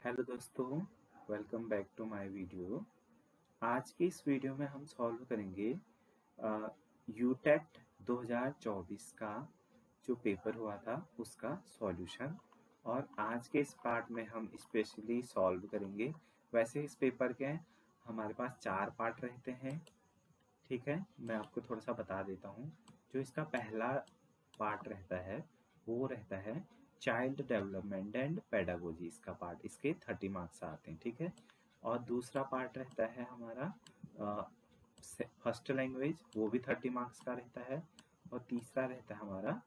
Hello दोस्तों, welcome back to my video. आज की इस वीडियो में हम सॉल्व करेंगे यूटेट 2024 का जो पेपर हुआ था उसका सॉल्यूशन। और आज के इस पार्ट में हम स्पेशली सॉल्व करेंगे। वैसे इस पेपर के हमारे पास 4 पार्ट रहते हैं, ठीक है। मैं आपको थोड़ा सा बता देता हूँ। जो इसका पहला पार्ट रहता है वो रहता है चाइल्ड डेवलपमेंट एंड पेडागोजी। इसका पार्ट इसके 30 मार्क्स आते हैं, ठीक है। और दूसरा पार्ट रहता है हमारा फर्स्ट लैंग्वेज, वो भी 30 मार्क्स का रहता है। और तीसरा रहता है हमारा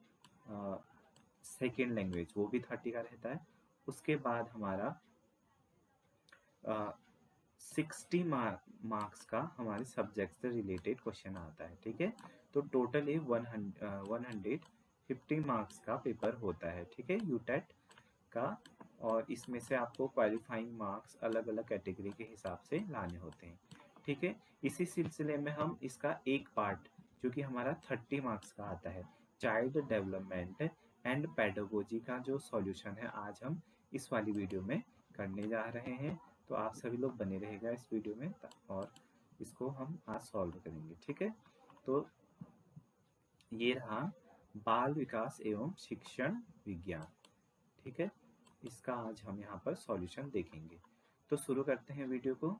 सेकेंड लैंग्वेज, वो भी 30 का रहता है। उसके बाद हमारा 60 मार्क्स का हमारे सब्जेक्ट से रिलेटेड क्वेश्चन आता है, ठीक है। तो टोटल ये 150 मार्क्स का पेपर होता है, ठीक है, यूटेट का। और इसमें से आपको क्वालिफाइंग मार्क्स अलग अलग कैटेगरी के हिसाब से लाने होते हैं, ठीक है। इसी सिलसिले में हम इसका एक पार्ट जो कि हमारा 30 मार्क्स का आता है, चाइल्ड डेवलपमेंट एंड पेडागोजी का जो सॉल्यूशन है, आज हम इस वाली वीडियो में करने जा रहे हैं। तो आप सभी लोग बने रहेगा इस वीडियो में और इसको हम आज सॉल्व करेंगे, ठीक है। तो ये रहा बाल विकास एवं शिक्षण विज्ञान, ठीक है। इसका आज हम यहाँ पर सॉल्यूशन देखेंगे। तो शुरू करते हैं वीडियो को।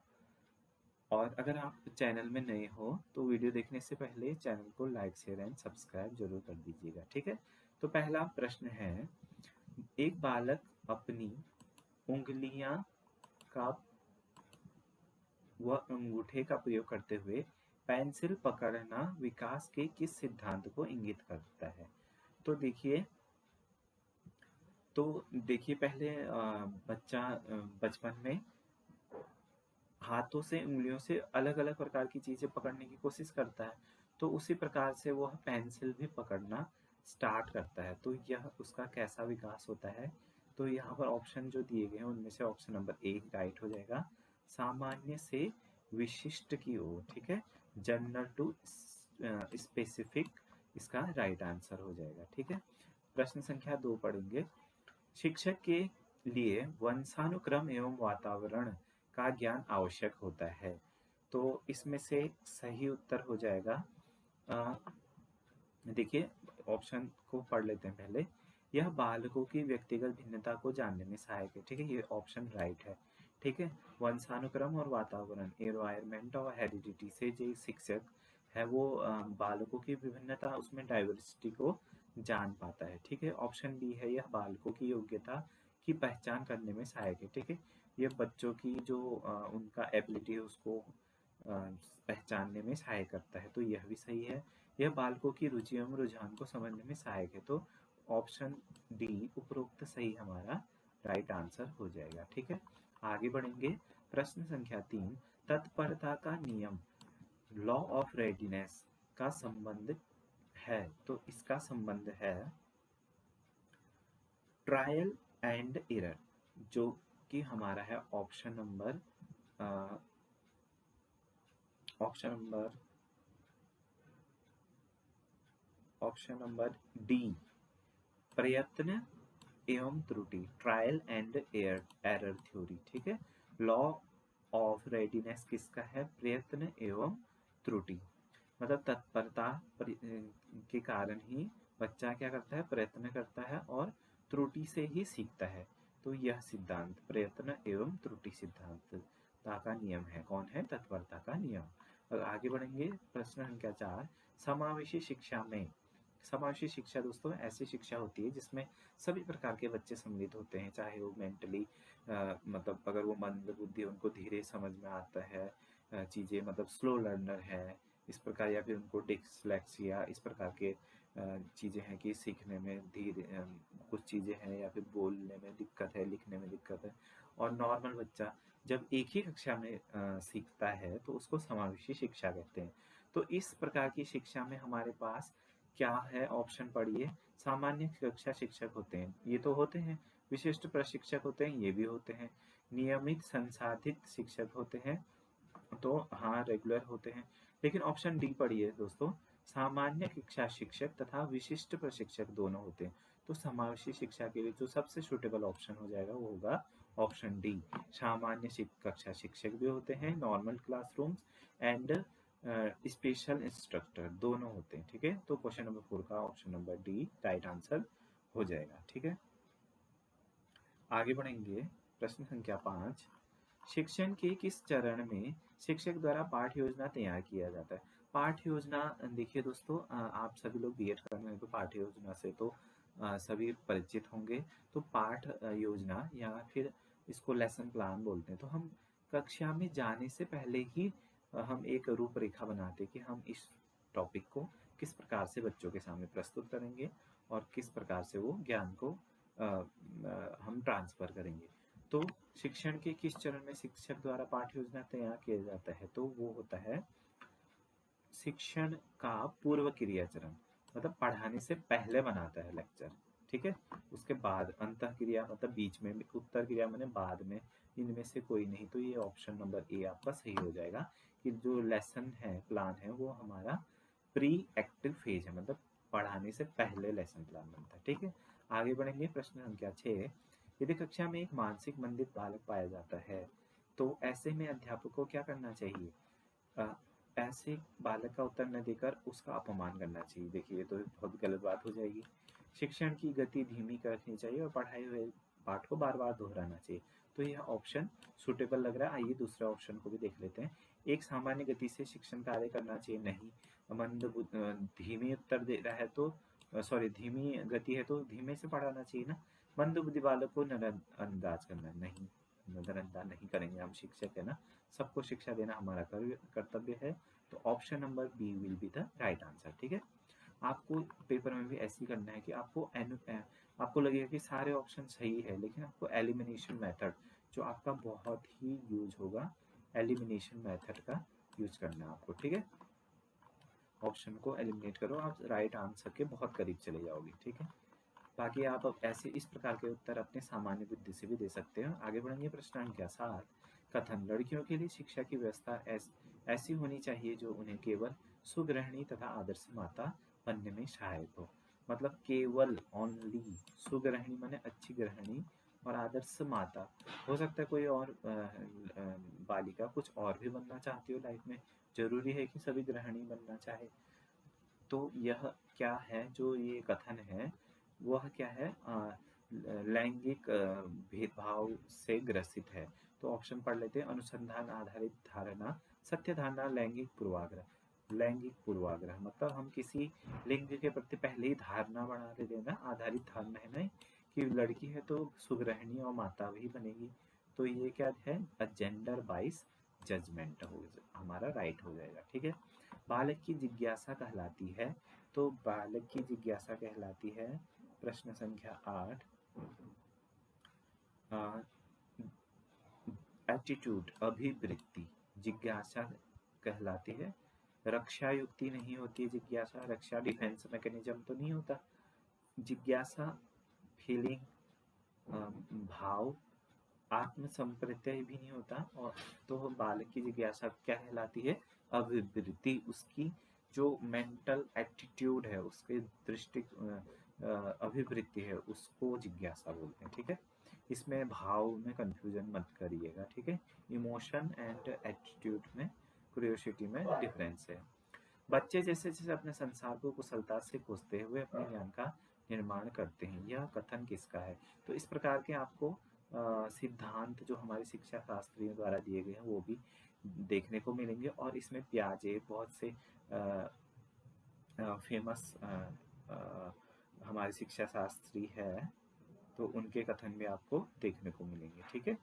और अगर आप चैनल में नए हो तो वीडियो देखने से पहले चैनल को लाइक शेयर एंड सब्सक्राइब जरूर कर दीजिएगा, ठीक है। तो पहला प्रश्न है, एक बालक अपनी उंगलियां का व अंगूठे का प्रयोग करते हुए पेंसिल पकड़ना विकास के किस सिद्धांत को इंगित करता है। तो देखिए पहले बच्चा बचपन में हाथों से उंगलियों से अलग अलग प्रकार की चीजें पकड़ने की कोशिश करता है, तो उसी प्रकार से वह पेंसिल भी पकड़ना स्टार्ट करता है। तो यह उसका कैसा विकास होता है। तो यहाँ पर ऑप्शन जो दिए गए हैं उनमें से ऑप्शन नंबर ए राइट हो जाएगा, सामान्य से विशिष्ट की ओर, ठीक है। जनरल टू स्पेसिफिक इसका राइट आंसर हो जाएगा, ठीक है। प्रश्न संख्या 2 पढ़ेंगे। शिक्षक के लिए वंशानुक्रम एवं वातावरण का ज्ञान आवश्यक होता है। तो इसमें से सही उत्तर हो जाएगा, देखिए ऑप्शन को पढ़ लेते हैं पहले। यह बालकों की व्यक्तिगत भिन्नता को जानने में सहायक है, ठीक है, ये ऑप्शन राइट है, ठीक है। वंशानुक्रम और वातावरण, एनवायरमेंट और हेरिडिटी से जो शिक्षक है वो बालकों की विभिन्नता, उसमें डाइवर्सिटी को जान पाता है, ठीक है। ऑप्शन बी है, यह बालकों की योग्यता की पहचान करने में सहायक है, ठीक है। यह बच्चों की जो उनका एबिलिटी है उसको पहचानने में सहायक करता है, तो यह भी सही है। यह बालकों की रुचि एवं रुझान को समझने में सहायक है, तो ऑप्शन डी उपरोक्त सही हमारा राइट आंसर हो जाएगा, ठीक है। आगे बढ़ेंगे। प्रश्न संख्या 3, तत्परता का नियम लॉ ऑफ रेडीनेस का संबंध है। तो इसका संबंध है ट्रायल एंड एरर, जो कि हमारा है option number option number D, प्रयत्न एवं त्रुटि, ट्रायल एंड एरर थ्योरी, ठीक है। लॉ ऑफ रेडीनेस किसका है, प्रयत्न एवं त्रुटि। मतलब तत्परता के कारण ही बच्चा क्या करता है, प्रयत्न करता है और त्रुटि से ही सीखता है। तो यह सिद्धांत प्रयत्न एवं त्रुटि सिद्धांत का नियम है, कौन है, तत्परता का नियम। और आगे बढ़ेंगे। प्रश्न संख्या 4, समावेशी शिक्षा में, समावेशी शिक्षा दोस्तों ऐसी शिक्षा होती है जिसमें सभी प्रकार के बच्चे सम्मिलित होते हैं, चाहे वो मेंटली मतलब अगर वो मंद बुद्धि, उनको धीरे समझ में आता है चीज़ें, मतलब स्लो लर्नर है इस प्रकार, या फिर उनको डिसलेक्सिया इस प्रकार के चीज़ें हैं कि सीखने में धीरे कुछ चीज़ें हैं, या फिर बोलने में दिक्कत है, लिखने में दिक्कत है। और नॉर्मल बच्चा जब एक ही कक्षा में सीखता है तो उसको समावेशी शिक्षा कहते हैं। तो इस प्रकार की शिक्षा में हमारे पास क्या है, ऑप्शन पढ़िए। सामान्य कक्षा शिक्षक होते हैं, ये तो होते हैं। विशिष्ट प्रशिक्षक होते हैं, ये भी होते हैं। नियमित संसाधित शिक्षक होते हैं, तो हाँ रेगुलर होते हैं। लेकिन ऑप्शन डी पढ़िए दोस्तों, सामान्य कक्षा शिक्षक तथा विशिष्ट प्रशिक्षक दोनों होते हैं। तो समावेशी शिक्षा के लिए जो सबसे सुटेबल ऑप्शन हो जाएगा वो होगा ऑप्शन डी सामान्य कक्षा शिक्षक भी होते हैं, normal classrooms and special instructor दोनों होते हैं। ठीक है, तो क्वेश्चन नंबर 4 का option number D right answer हो जाएगा। ठीक है, आगे बढ़ेंगे। प्रश्न संख्या 5, शिक्षण के किस चरण में शिक्षक द्वारा पाठ योजना तैयार किया जाता है? पाठ योजना देखिए दोस्तों, आप सभी लोग बीएड कर रहे हैं तो पाठ योजना से तो सभी परिचित होंगे। तो पाठ योजना या फिर इसको लेसन प्लान बोलते हैं। तो हम कक्षा में जाने से पहले ही हम एक रूपरेखा बनाते हैं कि हम इस टॉपिक को किस प्रकार से बच्चों के सामने प्रस्तुत करेंगे और किस प्रकार से वो ज्ञान को हम ट्रांसफर करेंगे। तो शिक्षण के किस चरण में शिक्षक द्वारा पाठ्य योजना तैयार किया जाता है? तो वो होता है शिक्षण का पूर्व क्रिया चरण, मतलब पढ़ाने से पहले बनाता है लेक्चर। ठीक है, उसके बाद अंतः क्रिया मतलब बीच में, उत्तर क्रिया मैंने बाद में, इनमें से कोई नहीं। तो ये ऑप्शन नंबर ए आपका सही हो जाएगा कि जो लेसन है, प्लान है, वो हमारा प्री एक्टिव फेज है, मतलब पढ़ाने से पहले लेसन प्लान बनता है। ठीक है, आगे बढ़ेंगे। प्रश्न संख्या 6, यदि कक्षा में एक मानसिक मंदित बालक पाया जाता है तो ऐसे में अध्यापक को क्या करना चाहिए? ऐसे बालक का उत्तर न देकर उसका अपमान करना चाहिए। देखिए, ये तो बहुत गलत बात हो जाएगी। शिक्षण की गति धीमी रखनी चाहिए और पढ़ाए हुए पाठ को बार बार दोहराना चाहिए। तो यह ऑप्शन सुटेबल लग रहा है। आइए दूसरे ऑप्शन को भी देख लेते हैं। एक सामान्य गति से शिक्षण कार्य करना चाहिए, नहीं। धीमी उत्तर दे रहा है तो सॉरी, धीमी गति है तो धीमे से पढ़ाना चाहिए ना। मंद बुद्धि बालक को नजरअंदाज करना, नहीं, नजरअंदाज नहीं करेंगे, हम शिक्षक है ना, सबको शिक्षा देना हमारा कर्तव्य है। तो option number B will be the right answer. ठीक है, आपको पेपर में भी ऐसे ही करना है कि आपको लगेगा कि सारे ऑप्शन सही है, लेकिन आपको एलिमिनेशन मेथड जो आपका बहुत ही यूज होगा, एलिमिनेशन मेथड का यूज करना है आपको। ठीक है, ऑप्शन को एलिमिनेट करो, आप राइट आंसर के बहुत करीब चले जाओगे। ठीक है, बाकी आप अब ऐसे इस प्रकार के उत्तर अपने सामान्य बुद्धि से भी दे सकते हैं। आगे बढ़ेंगे। प्रश्न संख्या 7, कथन, लड़कियों के लिए शिक्षा की व्यवस्था ऐसी होनी चाहिए जो उन्हें केवल सुगृहिणी तथा आदर्श माता बनने में सहायक हो। मतलब केवल, ओनली, सुगृहिणी माने अच्छी गृहिणी और आदर्श माता। हो सकता है कोई और बालिका कुछ और भी बनना चाहती हो लाइफ में, जरूरी है कि सभी गृहिणी बनना चाहे। तो यह क्या है, जो ये कथन है वह क्या है, लैंगिक भेदभाव से ग्रसित है। तो ऑप्शन पढ़ लेते हैं। अनुसंधान आधारित धारणा, सत्य धारणा, लैंगिक पूर्वाग्रह। लैंगिक पूर्वाग्रह मतलब हम किसी लिंग के प्रति पहले ही धारणा बना लेते हैं ना, आधारित धारणा है ना, कि लड़की है तो सुगृहिणी और माता भी बनेगी। तो ये क्या है, जेंडर बाइस जजमेंट हो हमारा राइट हो जाएगा। ठीक है, बालक की जिज्ञासा कहलाती है। तो बालक की जिज्ञासा कहलाती है, प्रश्न संख्या 8, एटीट्यूड, अभिवृत्ति, जिज्ञासा कहलाती है। रक्षा युक्ति नहीं होती है जिज्ञासा, रक्षा डिफेंस मैकेनिज्म तो नहीं होता। जिज्ञासा फीलिंग, भाव, आत्मसंप्रत्यय भी नहीं होता। और तो बालक की जिज्ञासा क्या कहलाती है, अभिवृत्ति, उसकी जो मेंटल एटीट्यूड है, उसके दृष्टि अभिवृत्ति है, उसको जिज्ञासा बोलते हैं। ठीक है, इसमें भाव में कंफ्यूजन मत करिएगा। ठीक है, इमोशन एंड एटीट्यूड में, क्यूरियोसिटी में डिफरेंस है। बच्चे जैसे जैसे अपने संसार को कुशलता से खोजते हुए अपने ज्ञान का निर्माण करते हैं। यह कथन किसका है? तो इस प्रकार के आपको सिद्धांत जो हमारे शिक्षा शास्त्रियों द्वारा दिए गए हैं वो भी देखने को मिलेंगे। और इसमें पियाजे बहुत से फेमस हमारे शिक्षा शास्त्री है, तो उनके कथन भी आपको देखने को मिलेंगे। ठीक है,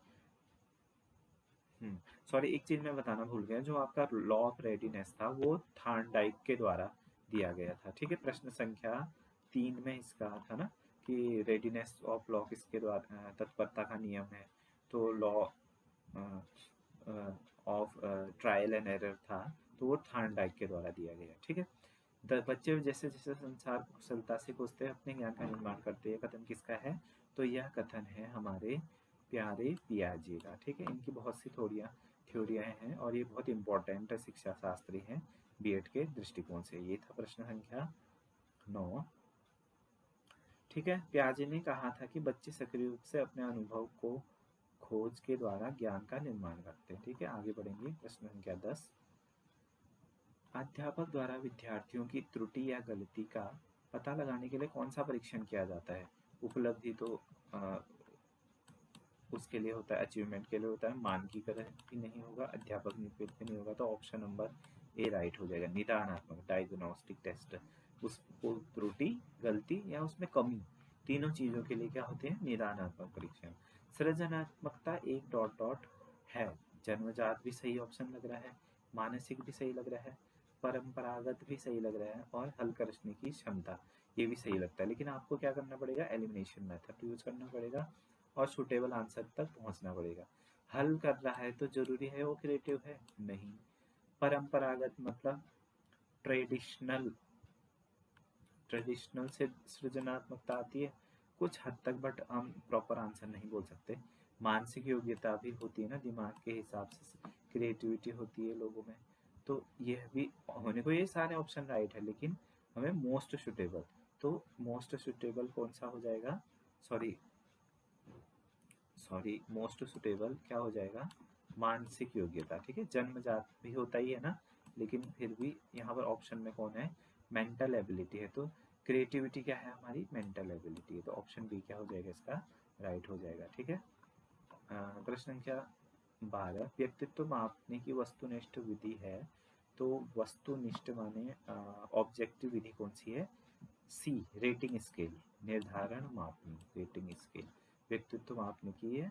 सॉरी, एक चीज मैं बताना भूल गया, जो आपका लॉ ऑफ रेडीनेस था वो थार्नडाइक के द्वारा दिया गया था। ठीक है, प्रश्न संख्या 3 में इसका था ना कि रेडीनेस ऑफ लॉ किसके द्वारा, तत्परता का नियम है। तो law of trial and error था, तो वो थार्नडाइक के द्वारा दिया गया। ठीक है, बच्चे जैसे जैसे संसार को कुशलता से खोजते हैं अपने ज्ञान का निर्माण करते हैं, कथन किसका है? तो यह कथन है हमारे प्यारे पियाजे का। ठीक है, इनकी बहुत सी थ्योरियाँ हैं और ये बहुत इंपॉर्टेंट शिक्षा शास्त्री हैं बीएड के दृष्टिकोण से। ये था प्रश्न संख्या 9। ठीक है, पियाजे ने कहा था कि बच्चे सक्रिय रूप से अपने अनुभव को खोज के द्वारा ज्ञान का निर्माण करते हैं। ठीक है, आगे बढ़ेंगे। प्रश्न संख्या 10, अध्यापक द्वारा विद्यार्थियों की त्रुटि या गलती का पता लगाने के लिए कौन सा परीक्षण किया जाता है? उपलब्धि तो उसके लिए होता है, अचीवमेंट के लिए होता है, मानकीकरण भी नहीं होगा, अध्यापक नियुक्ति भी नहीं होगा, तो ऑप्शन नंबर ए राइट हो जाएगा। निदानात्मक डायग्नोस्टिक टेस्ट, उसको त्रुटि, गलती या उसमें कमी, तीनों चीजों के लिए क्या होते हैं? निदानात्मक परीक्षण। सृजनात्मकता एक डॉट डॉट है, जन्मजात भी सही ऑप्शन लग रहा है, मानसिक भी सही लग रहा है, परंपरागत भी सही लग रहा है, और हल करने की क्षमता ये भी सही लगता है। लेकिन आपको क्या करना पड़ेगा? एलिमिनेशन मेथड यूज करना पड़ेगा और सुटेबल आंसर तक पहुंचना पड़ेगा। हल कर रहा है तो जरूरी है वो क्रिएटिव है? नहीं। परंपरागत मतलब ट्रेडिशनल, ट्रेडिशनल से सृजनात्मकता आती है कुछ हद तक, बट हम प्रॉपर आंसर नहीं बोल सकते। मानसिक योग्यता भी होती है ना, दिमाग के हिसाब से क्रिएटिविटी होती है लोगों में, तो यह भी होने को ये सारे ऑप्शन राइट है, लेकिन हमें मोस्ट सुटेबल, तो मोस्ट सुटेबल कौन सा हो जाएगा? सॉरी मोस्ट सुटेबल क्या हो जाएगा? मानसिक योग्यता। ठीक है, जन्मजात भी होता ही है ना, लेकिन फिर भी यहाँ पर ऑप्शन में कौन है? मेंटल एबिलिटी है, तो क्रिएटिविटी क्या है हमारी? मेंटल एबिलिटी है, तो ऑप्शन बी क्या हो जाएगा? इसका राइट हो जाएगा। ठीक है, प्रश्न संख्या 12, व्यक्तित्व मापने की वस्तुनिष्ठ विधि है, तो वस्तुनिष्ठ माने ऑब्जेक्टिव विधि कौन सी है? सी, रेटिंग स्केल, निर्धारण मापनी, रेटिंग स्केल व्यक्तित्व मापने की ये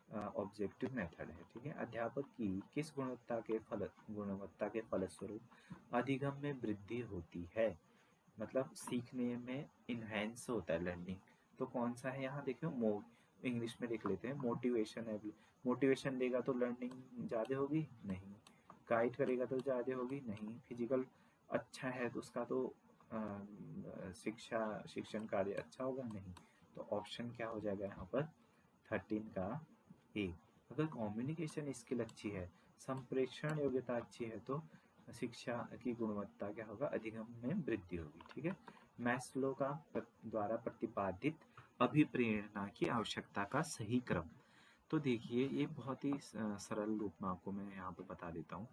ऑब्जेक्टिव मेथड है। ठीक है, अध्यापक की किस गुणवत्ता के फलस्वरूप अधिगम में वृद्धि होती है? मतलब सीखने में इनहेंस होता है लर्निंग, तो कौन सा है? यहाँ देखियो इंग्लिश में लिख लेते हैं, मोटिवेशन है। मोटिवेशन देगा तो लर्निंग ज़्यादा होगी? नहीं। गाइड करेगा तो ज़्यादा होगी? नहीं। फिजिकल अच्छा है तो उसका तो शिक्षण कार्य अच्छा होगा? नहीं। तो ऑप्शन क्या हो जाएगा यहाँ पर? 13 का ए। अगर कम्युनिकेशन स्किल अच्छी है, संप्रेषण योग्यता अच्छी है, तो शिक्षा की गुणवत्ता क्या होगा? अधिगम में वृद्धि होगी। ठीक है, मैस्लो का द्वारा प्रतिपादित अभिप्रेरणा की आवश्यकता का सही क्रम, तो देखिए ये बहुत ही सरल रूप में आपको मैं यहाँ पे बता देता हूँ।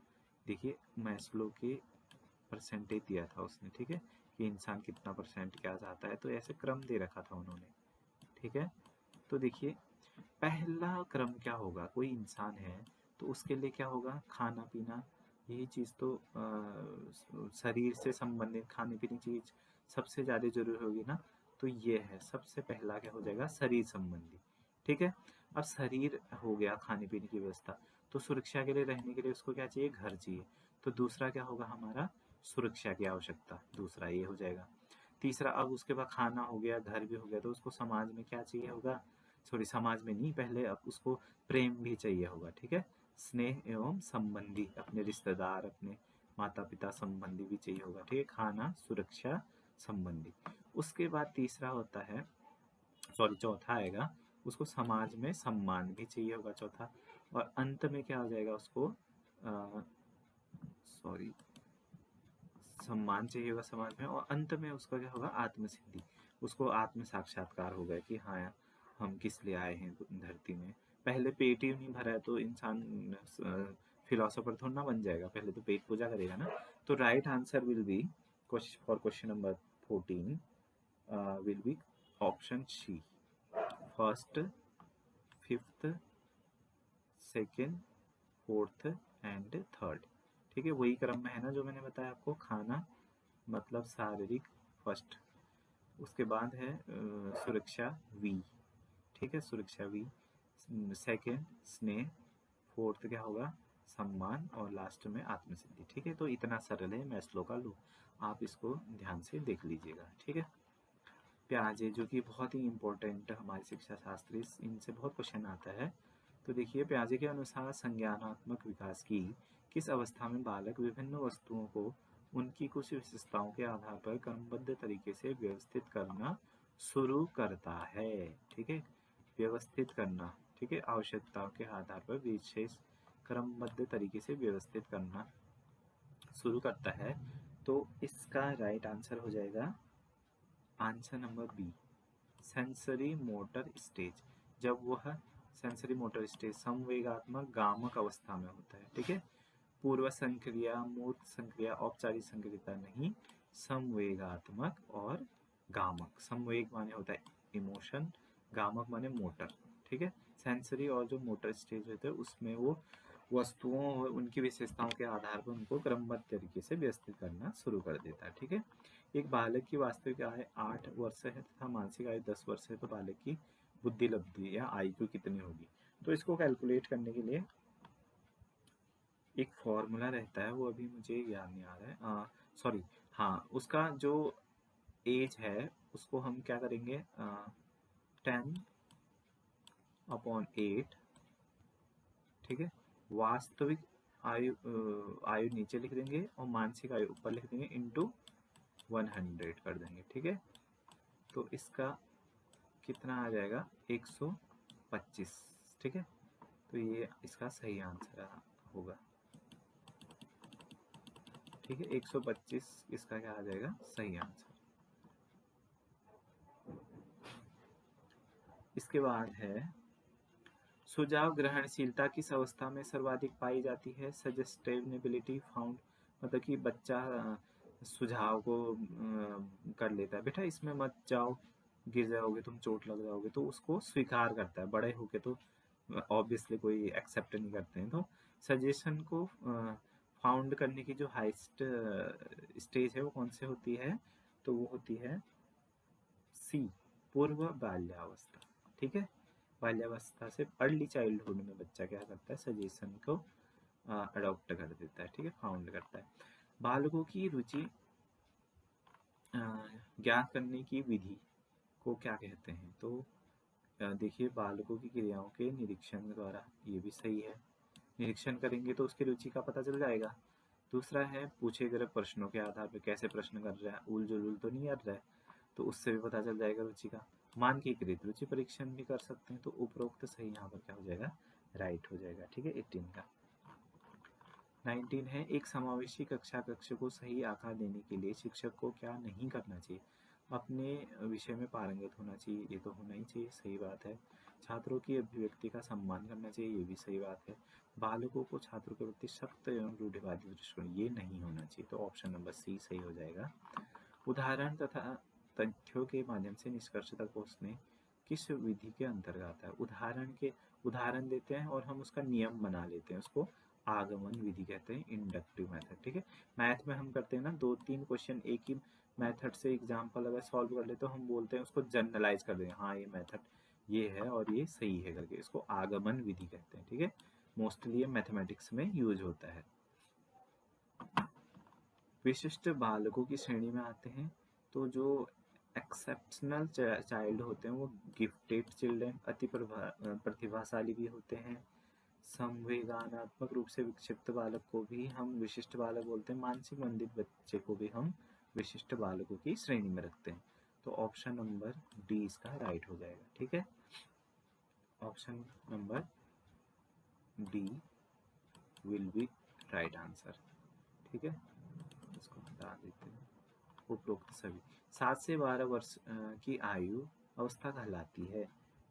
देखिए मैस्लो के परसेंटेज दिया था उसने, ठीक है, कि इंसान कितना परसेंट क्या चाहता है, तो ऐसे क्रम दे रखा था उन्होंने। ठीक है, तो देखिए पहला क्रम क्या होगा? कोई इंसान है तो उसके लिए क्या होगा? खाना पीना, यही चीज़ तो शरीर से संबंधित खाने पीने की चीज सबसे ज़्यादा जरूरी होगी ना, तो ये है सबसे पहला क्या हो जाएगा? शरीर संबंधी। ठीक है, अब शरीर हो गया, खाने पीने की व्यवस्था, तो सुरक्षा के लिए रहने के लिए उसको क्या चाहिए? घर चाहिए। तो दूसरा क्या होगा हमारा? सुरक्षा की आवश्यकता, दूसरा ये हो जाएगा। तीसरा, अब उसके बाद खाना हो गया, घर भी हो गया, तो उसको समाज में क्या चाहिए होगा? सॉरी समाज में नहीं, पहले अब उसको प्रेम भी चाहिए होगा। ठीक है, स्नेह एवं संबंधी, अपने रिश्तेदार, अपने माता पिता संबंधी भी चाहिए होगा। ठीक है, खाना, सुरक्षा, संबंधी। उसके बाद तीसरा होता है, सॉरी चौथा आएगा, उसको समाज में सम्मान भी चाहिए होगा, चौथा। और अंत में क्या हो जाएगा? उसको सॉरी सम्मान चाहिए होगा समाज में, और अंत में उसका क्या होगा? आत्मसिद्धि, उसको आत्म साक्षात्कार होगा कि हाँ हम किस लिए आए हैं धरती में। पहले पेट ही नहीं भरा है तो इंसान फिलोसोफर थोड़ा ना बन जाएगा, पहले तो पेट पूजा करेगा ना। तो right answer will be for question number 14 will be option C, first, fifth, second, fourth and third. ठीक है, वही क्रम में है ना जो मैंने बताया आपको। खाना मतलब शारीरिक, फर्स्ट, उसके बाद है सुरक्षा, वी। ठीक है, सुरक्षा वी, सेकेंड स्नेह, फोर्थ क्या होगा? सम्मान, और लास्ट में आत्मसिद्धि। ठीक है, तो इतना सरल है मैस्लो का लॉ, आप इसको ध्यान से देख लीजिएगा। ठीक है, प्याजे जो कि बहुत ही इंपॉर्टेंट हमारे शिक्षा शास्त्री, इनसे बहुत क्वेश्चन आता है। तो देखिए प्याजे के अनुसार संज्ञानात्मक विकास की किस अवस्था में बालक विभिन्न वस्तुओं को उनकी कुछ विशेषताओं के आधार पर क्रमबद्ध तरीके से व्यवस्थित करना शुरू करता है? ठीक है, व्यवस्थित करना, ठीक है, आवश्यकताओं के आधार पर विशेष क्रमबद्ध तरीके से व्यवस्थित करना शुरू करता है। तो इसका राइट आंसर हो जाएगा answer number B, sensory motor stage. जब वह सेंसरी मोटर स्टेज संवेगात्मक गामक अवस्था में होता है, ठीक है। पूर्व संक्रिया, मूर्त संक्रिया, औपचारिक संक्रियता नहीं, संवेगात्मक और गामक। संवेग माने होता है इमोशन, गामक माने मोटर, ठीक है। सेंसरी और जो मोटर स्टेज होते हैं उसमें वो वस्तुओं और उनकी विशेषताओं के आधार पर उनको क्रमबद्ध तरीके से व्यवस्थित करना शुरू कर देता है, ठीक है। एक बालक की वास्तविक आयु 8 वर्ष है तथा मानसिक आयु 10 वर्ष है, तो बालक की बुद्धि लब्धि या आयु कितनी होगी। तो इसको कैलकुलेट करने के लिए एक फॉर्मूला रहता है, वो अभी मुझे याद नहीं आ रहा है, सॉरी, हाँ, उसका जो एज है उसको हम क्या करेंगे, 10/8, ठीक है। वास्तविक आयु आयु नीचे लिख देंगे और मानसिक आयु ऊपर लिख देंगे, इंटू 100 कर देंगे, ठीक है। तो इसका कितना आ जाएगा, 125, ठीक है। तो ये इसका सही आंसर होगा, ठीक है। 125 इसका क्या आ जाएगा, सही आंसर। इसके बाद है सुझाव ग्रहणशीलता किस अवस्था में सर्वाधिक पाई जाती है। सजेस्टेबिलिटी फाउंड, मतलब कि बच्चा सुझाव को कर लेता है, बेटा इसमें मत जाओ, गिर जाओगे तुम, चोट लग जाओगे, तो उसको स्वीकार करता है। बड़े होके तो ऑब्वियसली कोई एक्सेप्ट नहीं करते हैं। तो सजेशन को फाउंड करने की जो हाईएस्ट स्टेज है वो कौन से होती है, तो वो होती है सी, पूर्व बाल्यावस्था, ठीक है। बाल्यावस्था से अर्ली चाइल्डहुड में बच्चा क्या करता है, सजेशन को अडॉप्ट कर देता है, ठीक है, फाउंड करता है। बालकों की रुचि ज्ञात करने की विधि को क्या कहते हैं, तो देखिए बालकों की क्रियाओं के निरीक्षण द्वारा, ये भी सही है, निरीक्षण करेंगे तो उसकी रुचि का पता चल जाएगा। दूसरा है पूछे गए प्रश्नों के आधार पर, कैसे प्रश्न कर रहा है, उल जुलूल तो नहीं कर रहा है, तो उससे भी पता चल जाएगा रुचि का। मानकीकृत रुचि परीक्षण भी कर सकते हैं, तो उपरोक्त सही यहाँ पर क्या हो जाएगा, राइट हो जाएगा, ठीक है। 18 का 19 है एक समावेशी कक्षा कक्ष को सही आकार देने के लिए शिक्षक को क्या नहीं करना चाहिए। अपने विषय में पारंगत होना चाहिए, ये तो होना ही चाहिए, सही बात है। छात्रों की अभिव्यक्ति का सम्मान करना चाहिए, ये भी सही बात है। बालकों को छात्रों के प्रति सख्त एवं रूढ़िवादी दृष्टिकोण, ये नहीं होना चाहिए, तो ऑप्शन नंबर सी सही हो जाएगा। उदाहरण तथा तथ्यों के माध्यम से निष्कर्ष तक पहुंचने किस विधि के अंतर्गत आता है। उदाहरण देते हैं और हम उसका नियम बना लेते हैं, उसको आगमन विधि कहते हैं, इंडक्टिव मेथड, ठीक है। मैथ में हम करते हैं ना, 2-3 क्वेश्चन एक ही मेथड से एग्जाम्पल अगर सॉल्व कर ले तो हम बोलते हैं उसको जनरलाइज कर देंगे, हाँ ये मेथड ये है और ये सही है करके, इसको आगमन विधि कहते हैं, ठीक है। मोस्टली ये मैथमेटिक्स में यूज होता है। विशिष्ट बालकों की श्रेणी में आते हैं, तो जो एक्सेप्शनल चाइल्ड होते हैं वो गिफ्टेड चिल्ड्रन, अति प्रतिभाशाली भी होते हैं। संवेगानात्मक रूप से विक्षिप्त बालक को भी हम विशिष्ट बालक बोलते हैं। मानसिक मंदित बच्चे को भी हम विशिष्ट बालकों की श्रेणी में रखते हैं। तो ऑप्शन नंबर डी इसका राइट हो जाएगा, ठीक है। Option number D will be right answer, ठीक है। इसको हटा देते हैं। उपरोक्त सभी 7 से 12 वर्ष की आयु अवस्था कहलाती है।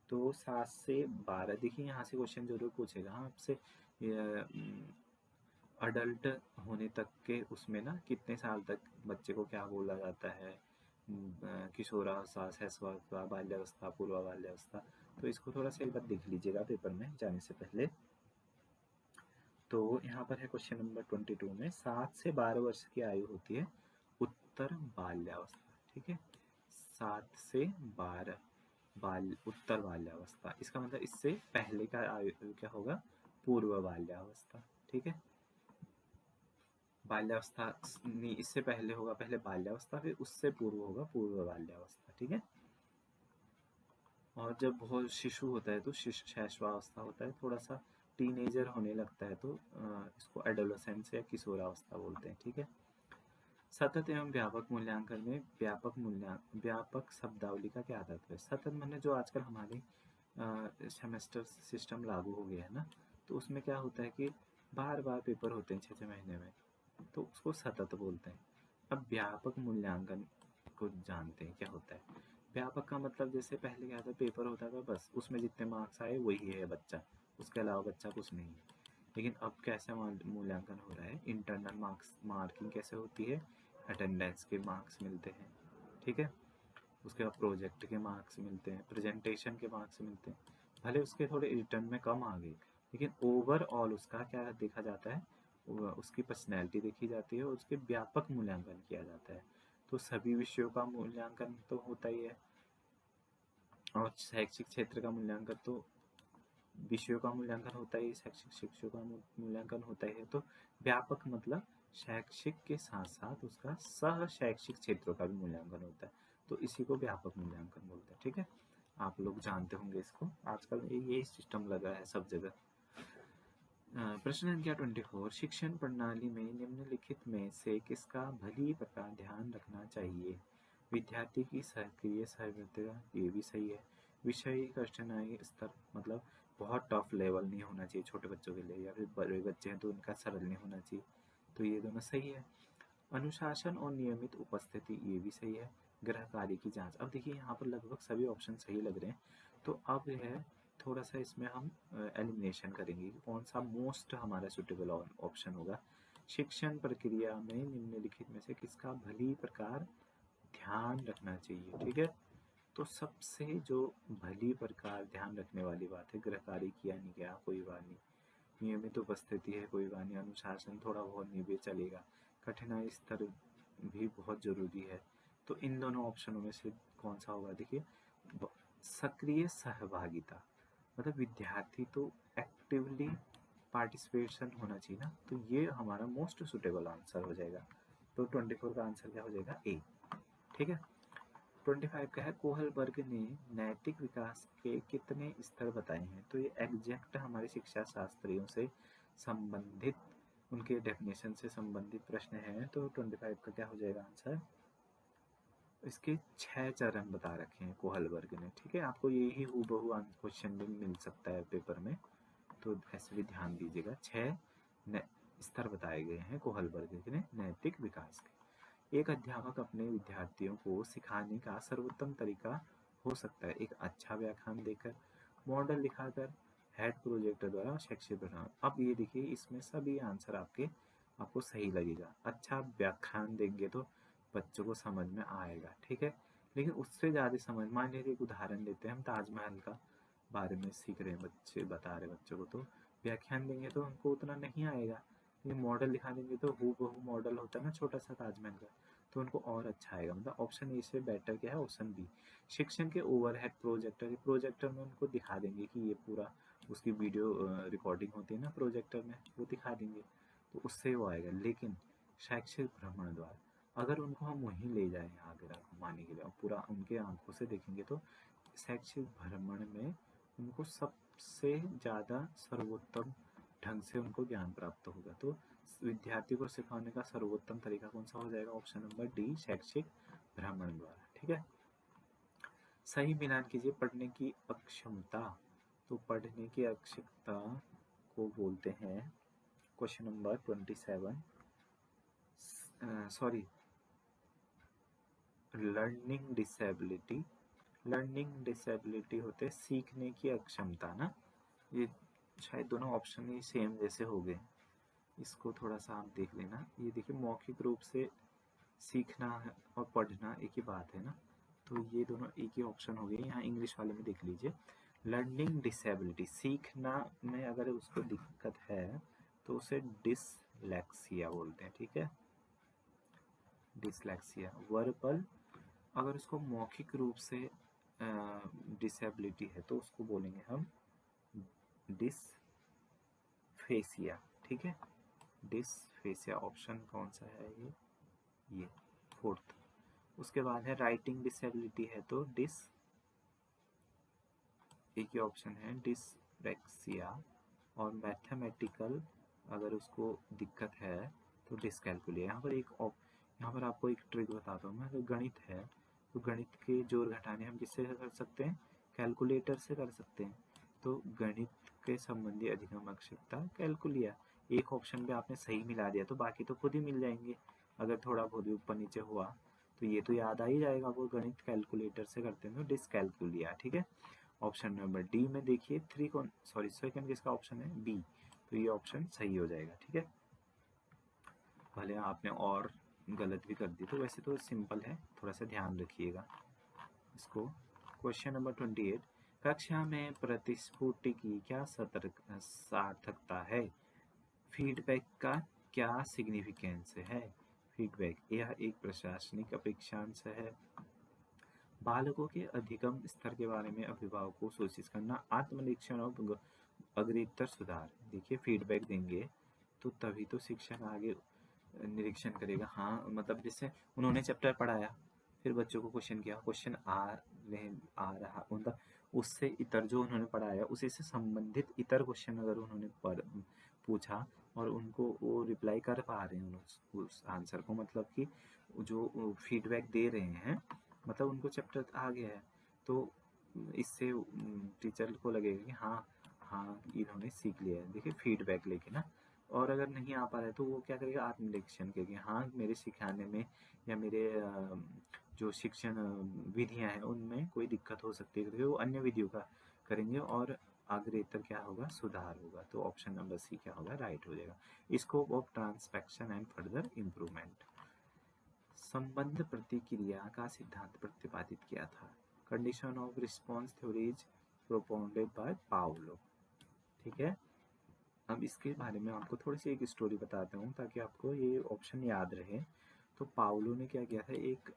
तो 7 से 12, देखिए यहाँ से क्वेश्चन जरूर पूछेगा आपसे, अडल्ट होने तक के उसमें ना कितने साल तक बच्चे को क्या बोला जाता है, किशोरावस्था, शैशवावस्था, बाल्यावस्था, पूर्व बाल्यावस्था। तो इसको थोड़ा सा एक बार देख लीजिएगा पेपर में जाने से पहले। तो यहाँ पर है क्वेश्चन नंबर 22 में 7 से 12 वर्ष की आयु होती है उत्तर बाल्यावस्था, ठीक है। 7 से 12 उत्तर बाल्यावस्था, इसका मतलब इससे पहले का आयु क्या होगा, पूर्व बाल्यावस्था, ठीक है। बाल्यावस्था नहीं, इससे पहले होगा पहले बाल्यावस्था, फिर उससे पूर्व होगा पूर्व बाल्यावस्था, ठीक है। और जब बहुत शिशु होता है तो शैशवावस्था होता है, थोड़ा सा टीनेजर होने लगता है तो इसको एडोलेसेंस या किशोरावस्था बोलते हैं, ठीक है। सतत एवं व्यापक मूल्यांकन में व्यापक शब्दावली का क्या तात्पर्य है। सतत माने जो आजकल हमारे सेमेस्टर सिस्टम लागू हो गया है ना, तो उसमें क्या होता है कि बार बार पेपर होते हैं 6-6 महीने में, तो उसको सतत बोलते हैं। अब व्यापक मूल्यांकन को जानते हैं क्या होता है। व्यापक का मतलब जैसे पहले क्या था, पेपर होता था बस उसमें जितने मार्क्स आए वही है बच्चा, उसके अलावा बच्चा कुछ नहीं है। लेकिन अब कैसे मूल्यांकन हो रहा है, इंटरनल मार्क्स मार्किंग कैसे होती है, अटेंडेंस के मार्क्स मिलते हैं, ठीक है, उसके बाद प्रोजेक्ट के मार्क्स मिलते हैं, प्रेजेंटेशन के मार्क्स मिलते हैं, भले उसके थोड़े रिटर्न में कम आ गए लेकिन ओवरऑल उसका क्या देखा जाता है, उसकी पर्सनैलिटी देखी जाती है और उसके व्यापक मूल्यांकन किया जाता है। तो सभी विषयों का मूल्यांकन तो होता ही है और शैक्षिक क्षेत्र का मूल्यांकन तो विषयों का मूल्यांकन होता है, शैक्षिक शिक्षकों का मूल्यांकन होता ही है। तो व्यापक मतलब शैक्षिक के साथ साथ उसका सह शैक्षिक क्षेत्रों का भी मूल्यांकन होता है, तो इसी को व्यापक मूल्यांकन बोलते हैं, ठीक है। आप लोग जानते होंगे इसको, आजकल यही सिस्टम लगा है सब जगह। प्रश्न संख्या 24, शिक्षण प्रणाली में निम्नलिखित में से किसका भली प्रकार ध्यान रखना चाहिए, विद्यार्थी की सक्रिय सहभागिता, ये भी सही है, विषय कठिनाई स्तर मतलब बहुत टफ लेवल नहीं होना चाहिए छोटे बच्चों के लिए, या फिर बड़े बच्चे हैं तो उनका सरल नहीं होना चाहिए, तो ये दोनों सही है। अनुशासन और नियमित उपस्थिति, ये भी सही है। गृह कार्य की जांच, अब देखिए यहाँ पर लगभग सभी ऑप्शन सही लग रहे हैं, तो अब है थोड़ा सा इसमें हम एलिमिनेशन करेंगे कि कौन सा मोस्ट हमारा सुटेबल ऑप्शन होगा। शिक्षण प्रक्रिया में निम्नलिखित में से किसका भली प्रकार ध्यान रखना चाहिए, ठीक है। तो सबसे जो भली प्रकार ध्यान रखने वाली बात है, गृह कार्य किया नहीं गया कोई बात नहीं, नियमित उपस्थिति है कोई बात नहीं, अनुशासन थोड़ा बहुत नहीं भी चलेगा, कठिनाई स्तर भी बहुत जरूरी है। तो इन दोनों ऑप्शनों में से कौन सा होगा, देखिए सक्रिय सहभागिता, मतलब विद्यार्थी तो एक्टिवली पार्टिसिपेशन होना चाहिए ना, तो ये हमारा मोस्ट सुटेबल आंसर हो जाएगा। तो 24 का आंसर क्या हो जाएगा, ए, ठीक है। 25 का है, कोहलबर्ग ने नैतिक विकास के कितने स्तर बताए हैं, तो ये एग्जैक्ट हमारे शिक्षा शास्त्रियों से संबंधित, उनके डेफिनेशन से संबंधित प्रश्न है। तो 25 का क्या हो जाएगा आंसर, इसके 6 चरण बता रखे हैं कोहलबर्ग ने, ठीक है। आपको यही हूबहू क्वेश्चन भी मिल सकता है पेपर में, तो ऐसे भी ध्यान दीजिएगा। 6 स्तर बताए गए हैं कोहलबर्ग ने नैतिक विकास के। एक अध्यापक अपने विद्यार्थियों को सिखाने का सर्वोत्तम तरीका हो सकता है एक अच्छा व्याख्यान देकर, मॉडल दिखाकर, हेड प्रोजेक्टर द्वारा, शैक्षिक प्रणाम। अब ये देखिए इसमें सभी आंसर आपको सही लगेगा। अच्छा व्याख्यान देंगे तो बच्चों को समझ में आएगा, ठीक है, लेकिन उससे ज़्यादा समझ, मान लीजिए एक उदाहरण लेते हैं, हम ताजमहल का बारे में सीख रहे हैं, बच्चे बता रहे बच्चों को, तो व्याख्यान देंगे तो उनको उतना नहीं आएगा, ये मॉडल दिखा देंगे तो हूबहू मॉडल होता है ना छोटा सा ताजमहल का, तो उनको और अच्छा आएगा। मतलब ऑप्शन ए से बेटर क्या है, ऑप्शन बी। शिक्षण के ओवरहेड प्रोजेक्टर, प्रोजेक्टर में उनको दिखा देंगे कि ये पूरा उसकी वीडियो रिकॉर्डिंग होती है ना प्रोजेक्टर में, वो दिखा देंगे तो उससे वो आएगा। लेकिन शैक्षिक भ्रमण द्वारा अगर उनको हम वहीं ले जाएं आगरा घुमाने के लिए और पूरा उनके आंखों से देखेंगे, तो शैक्षिक भ्रमण में उनको सबसे ज़्यादा सर्वोत्तम ढंग से उनको ज्ञान प्राप्त होगा। तो विद्यार्थी को सिखाने का सर्वोत्तम तरीका कौन सा हो जाएगा, ऑप्शन नंबर डी, शैक्षिक भ्रमण द्वारा, ठीक है। सही मिलान कीजिए, पढ़ने की अक्षमता, तो पढ़ने की अक्षमता को बोलते हैं, question number 27, sorry, learning disability, learning disability होते सीखने की अक्षमता ना, ये शायद दोनों ऑप्शन ही सेम जैसे हो गए, इसको थोड़ा सा आप देख लेना। ये देखिए मौखिक रूप से सीखना है और पढ़ना एक ही बात है ना, तो ये दोनों एक ही ऑप्शन हो गए। यहाँ इंग्लिश वाले में देख लीजिए, लर्निंग डिसेबिलिटी, सीखना में अगर उसको दिक्कत है तो उसे डिसलेक्सिया बोलते हैं, ठीक है, डिसलेक्सिया। वर्बल, अगर उसको मौखिक रूप से डिसेबिलिटी है तो उसको बोलेंगे हम डिसफेसिया, ठीक है, डिसफेसिया। ऑप्शन कौन सा है ये 4th। उसके बाद है राइटिंग डिसेबिलिटी है तो एक ही ऑप्शन है डिसलेक्सिया। और मैथमेटिकल अगर उसको दिक्कत है तो डिसकैलकुलिया। यहाँ पर आपको एक ट्रिक बताता हूँ मैं, अगर गणित है तो गणित के जोड़ घटाने हम किससे कर सकते हैं, कैलकुलेटर से कर सकते हैं। तो गणित के संबंधी अधिगम आवश्यकता कैलकुलिया। एक ऑप्शन पे आपने सही मिला दिया तो बाकी तो खुद ही मिल जाएंगे, अगर थोड़ा बहुत भी ऊपर नीचे हुआ तो ये तो याद आ ही जाएगा, वो गणित कैलकुलेटर से करते हैं तो डिसकैलकुलिया, ठीक है। ऑप्शन नंबर डी में देखिए सेकंड किसका ऑप्शन है, बी, तो ये ऑप्शन सही हो जाएगा, ठीक है। भले आपने और गलत भी कर दी, तो वैसे तो सिंपल है, थोड़ा सा ध्यान रखिएगा इसको। क्वेश्चन नंबर 28, कक्षा में प्रतिस्फूर्ति की क्या सार्थकता है, फीडबैक का क्या सिग्निफिकेंस है। फीडबैक यह एक प्रशासनिक अपेक्षांश है, बालकों के अधिगम स्तर के बारे में अभिभावकों को सूचित करना, आत्मनिरीक्षण और अग्रेतर सुधार। देखिए फीडबैक देंगे तो तभी तो शिक्षक आगे निरीक्षण करेगा। हाँ मतलब जैसे उन्होंने चैप्टर पढ़ाया, फिर बच्चों को क्वेश्चन किया, क्वेश्चन आ रहा मतलब उससे इतर जो उन्होंने पढ़ाया उसी से संबंधित इतर क्वेश्चन अगर उन्होंने पूछा और उनको वो रिप्लाई कर पा रहे हैं उस आंसर को, मतलब कि जो फीडबैक दे रहे हैं मतलब उनको चैप्टर आ गया है, तो इससे टीचर को लगेगा कि हाँ इन्होंने सीख लिया है। देखिए फीडबैक लेके ना, और अगर नहीं आ पा रहा है तो वो क्या करेगा, आत्मनिरीक्षण करेगा, हाँ मेरे सिखाने में या मेरे जो शिक्षण विधियाँ हैं उनमें कोई दिक्कत हो सकती है, तो वो अन्य विधियों का करेंगे और अग्रेतर क्या होगा, सुधार होगा। तो ऑप्शन नंबर सी क्या होगा, राइट हो जाएगा। स्कोप ऑफ ट्रांसपेक्शन एंड फर्दर इम्प्रूवमेंट, संबंध प्रतिक्रिया का सिद्धांत प्रतिपादित किया था, condition of response theory is propounded by Pavlov, ठीक है। अब इसके बारे में आपको थोड़ी सी एक स्टोरी बताता हूँ ताकि आपको ये ऑप्शन याद रहे। तो पाउलो ने क्या किया था, एक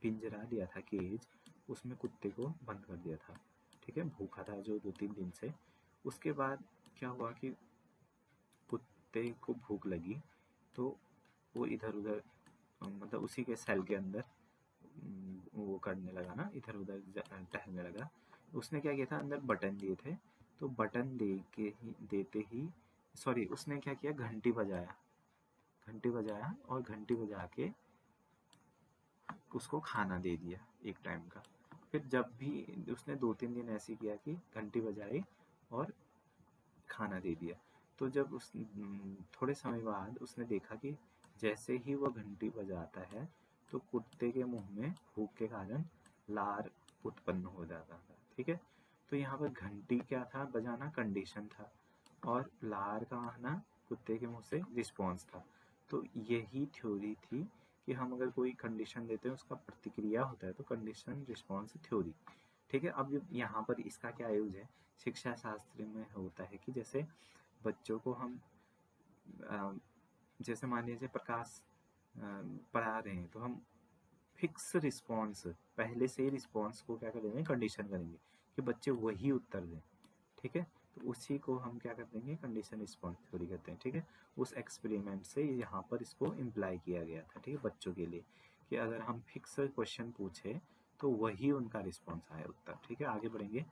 पिंजरा लिया था, केज, उसमें कुत्ते को बंद कर दिया था, ठीक है, भूखा था जो 2-3 दिन से। उसके बाद क्या हुआ कि कुत्ते को भूख लगी तो वो इधर उधर मतलब उसी के सेल के अंदर वो करने लगा ना, इधर उधर टहलने लगा। उसने क्या किया था, अंदर बटन दिए थे, तो बटन देते ही उसने क्या किया, घंटी बजाया और घंटी बजा के उसको खाना दे दिया एक टाइम का। फिर जब भी उसने 2-3 दिन ऐसे किया कि घंटी बजाई और खाना दे दिया, तो जब थोड़े समय बाद उसने देखा कि जैसे ही वो घंटी बजाता है तो कुत्ते के मुंह में भूख के कारण लार उत्पन्न हो जाता था, ठीक है। तो यहाँ पर घंटी क्या था, बजाना कंडीशन था, और लार का आना कुत्ते के मुंह से रिस्पॉन्स था। तो यही थ्योरी थी कि हम अगर कोई कंडीशन देते हैं उसका प्रतिक्रिया होता है, तो कंडीशन रिस्पॉन्स थ्योरी, ठीक है। अब यहाँ पर इसका क्या यूज है, शिक्षा शास्त्र में होता है कि जैसे बच्चों को हम जैसे मान लीजिए प्रकाश पढ़ा रहे हैं तो हम फिक्स रिस्पॉन्स पहले से ही रिस्पॉन्स को क्या करेंगे, कंडीशन करेंगे कि बच्चे वही उत्तर दें, ठीक है। तो उसी को हम क्या कर देंगे, कंडीशन रिस्पॉन्स थ्योरी कहते हैं, ठीक है। उस एक्सपेरिमेंट से यहाँ पर इसको इम्प्लाई किया गया था, ठीक है, बच्चों के लिए, कि अगर हम फिक्स क्वेश्चन पूछे तो वही उनका रिस्पॉन्स आए उत्तर, ठीक है। आगे बढ़ेंगे।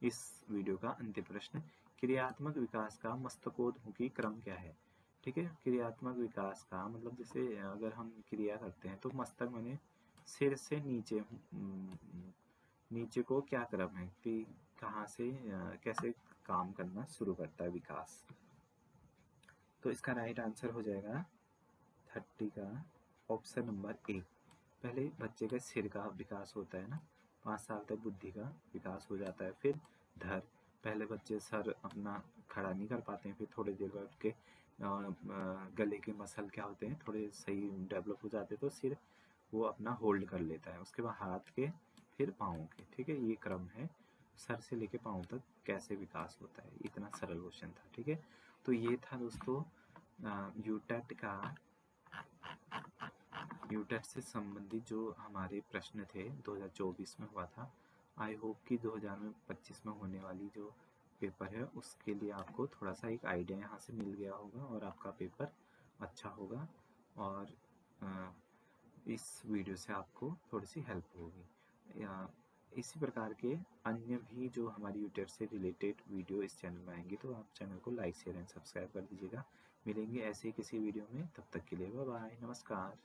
इस वीडियो का अंतिम प्रश्न, क्रियात्मक विकास का मस्तकोन्मुखी क्रम क्या है, ठीक है। क्रियात्मक विकास का मतलब जैसे अगर हम क्रिया करते हैं तो मस्तक माने सिर से नीचे को क्या क्रम है कि कहाँ से कैसे काम करना शुरू करता है विकास। तो इसका राइट आंसर हो जाएगा 30 का ऑप्शन नंबर ए। पहले बच्चे के सिर का विकास होता है ना, 5 साल तक बुद्धि का विकास हो जाता है। फिर धर, पहले बच्चे सर अपना खड़ा नहीं कर पाते हैं, फिर थोड़ी देर बाद के गले के मसल क्या होते हैं थोड़े सही डेवलप हो जाते हैं, तो सिर वो अपना होल्ड कर लेता है। उसके बाद हाथ के, फिर पाँव के, ठीक है। ये क्रम है सर से लेके पाँव तक कैसे विकास होता है, इतना सरल क्वेश्चन था, ठीक है। तो ये था दोस्तों यूटेट से संबंधित जो हमारे प्रश्न थे 2024 में हुआ था। आई होप कि 2025 में होने वाली जो पेपर है उसके लिए आपको थोड़ा सा एक आइडिया यहाँ से मिल गया होगा और आपका पेपर अच्छा होगा, और इस वीडियो से आपको थोड़ी सी हेल्प होगी। या इसी प्रकार के अन्य भी जो हमारी यूटेट से रिलेटेड वीडियो इस चैनल में आएंगे, तो आप चैनल को लाइक शेयर एंड सब्सक्राइब कर दीजिएगा। मिलेंगे ऐसे ही किसी वीडियो में, तब तक के लिए बाय बाय, नमस्कार।